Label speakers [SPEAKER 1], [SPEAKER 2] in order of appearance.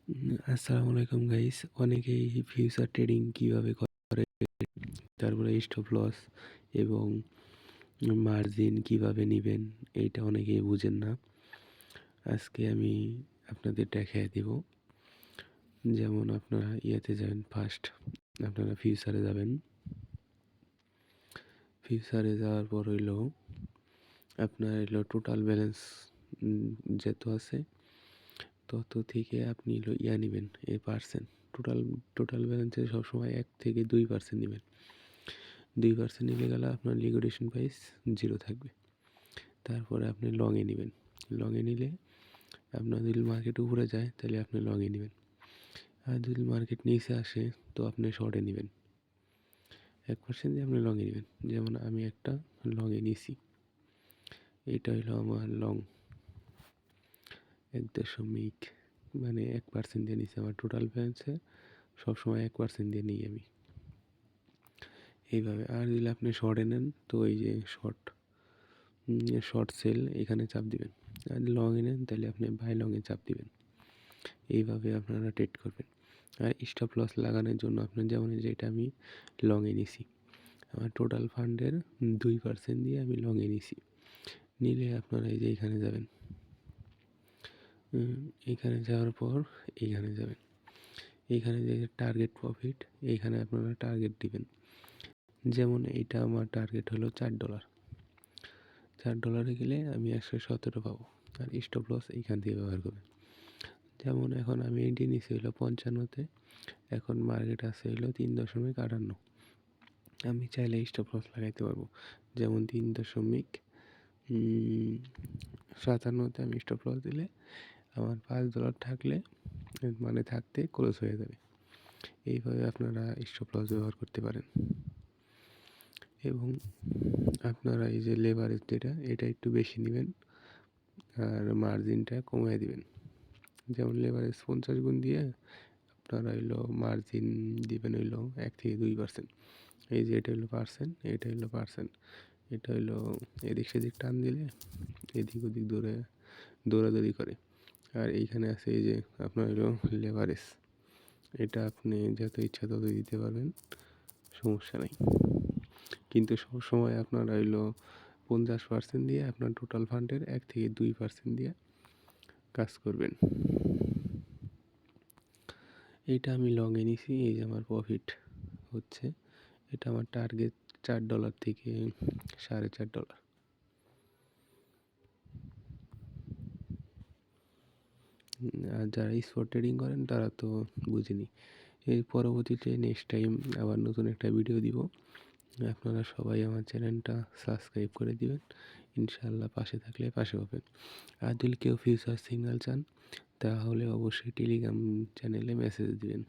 [SPEAKER 1] আসসালামু আলাইকুম গাইস। অনেকেই ফিউচার ট্রেডিং কিভাবে করে, তারপরে স্টপ লস এবং মার্জিন কিভাবে নেবেন এইটা অনেকেই বুঝেন না। আজকে আমি আপনাদের দেখিয়ে দেব। যেমন আপনারা ইয়েতে যাবেন, ফার্স্ট আপনারা ফিউচারে যাবেন। ফিউচারে যাওয়ার পর আপনার টোটাল ব্যালেন্স যত আছে তত থেকে আপনি নেবেন এই পার্সেন্ট। টোটাল ব্যালেন্সে সবসময় 1 থেকে 2% নেবেন। 2% নিলে গেলে আপনার লিকুইডেশন প্রাইস 0 থাকবে। তারপরে আপনি লংয়ে নেবেন। লংয়ে নিলে আপনার যদি মার্কেট উপরে যায় তাহলে আপনি লংয়ে নেবেন, আর যদি মার্কেট নিচে আসে তো আপনি শর্টে নেবেন। 1% দিয়ে আপনি লংয়ে নেবেন। যেমন আমি একটা লংয়ে নিছি, এটা হলো আমার লং 1 মানে 1% দিয়ে নিছি। আমার টোটাল ব্যালেন্সে সবসময় 1% দিয়ে নিই আমি এইভাবে। আর যদি আপনি শর্টে নেন তো এই যে শর্ট সেল এখানে চাপ দিবেন। আর লংয়ে নেন তাহলে আপনি বাই লংয়ে চাপ দিবেন। এইভাবে আপনারা ট্রেড করবেন। আর স্টপ লস লাগানোর জন্য আপনার যেমন যেটা আমি লংয়ে নিছি, আমার টোটাল ফান্ডের 2% দিয়ে আমি লংয়ে নিছি। নিলে আপনারা এই যে এখানে যাবেন, এখানে যাওয়ার পর এইখানে যাবেন। এইখানে যে টার্গেট প্রফিট, এইখানে আপনারা টার্গেট দিবেন। যেমন এইটা আমার টার্গেট হলো $4। $4 গেলে আমি 117 পাবো। আর স্টপ লস এইখান থেকে ব্যবহার করবেন। যেমন এখন আমি এন্ট্রি নিছি হলো 55-তে, এখন মার্কেট আছে হলো 3.58। আমি চাইলে স্টপ লস লাগাইতে পারবো। যেমন 3.57-তে আমি স্টপ লস দিলে আমার $5 থাকলে মানে থাকতে ক্লোজ হয়ে যাবে। এইভাবে আপনারা স্টপ লস ব্যবহার করতে পারেন। এবং আপনারা এই যে লেভারেজ এটা একটু বেশি নেবেন আর মার্জিনটা কমিয়ে দিবেন। যেমন লেভারেজ 50 গুণ দিয়ে আপনারা মার্জিন দিবেন 1 থেকে 2%। এই যে এটা হলো পার্সেন্ট, এটা হলো পার্সেন্ট, এটা হলো এদিক সেদিক টান দিলে এদিক ওদিক দৌড়াদৌড়ি করে। আর এইখানে আছে এই যে আপনার লেভারেজ, এটা আপনি যত ইচ্ছা তত দিতে পারবেন, সমস্যা নেই। কিন্তু সবসময় আপনারা 50% দিয়ে আপনার টোটাল ফান্ডের 1 থেকে 2% দিয়ে কাজ করবেন। এইটা আমি লংয়ে নিছি, এই যে আমার প্রফিট হচ্ছে। এটা আমার টার্গেট $4 থেকে $4.5। আর যারা স্পট ট্রেডিং করেন তারা তো বুঝেনি। এর পরবর্তীতে নেক্সট টাইম আবার নতুন একটা ভিডিও দিব। আপনারা সবাই আমার চ্যানেলটা সাবস্ক্রাইব করে দিবেন। ইনশাআল্লাহ পাশে থাকলে পাশে পাবেন। আর যদি কেউ ফিউচার সিগন্যাল চান তাহলে অবশ্যই টেলিগ্রাম চ্যানেলে মেসেজ দিবেন।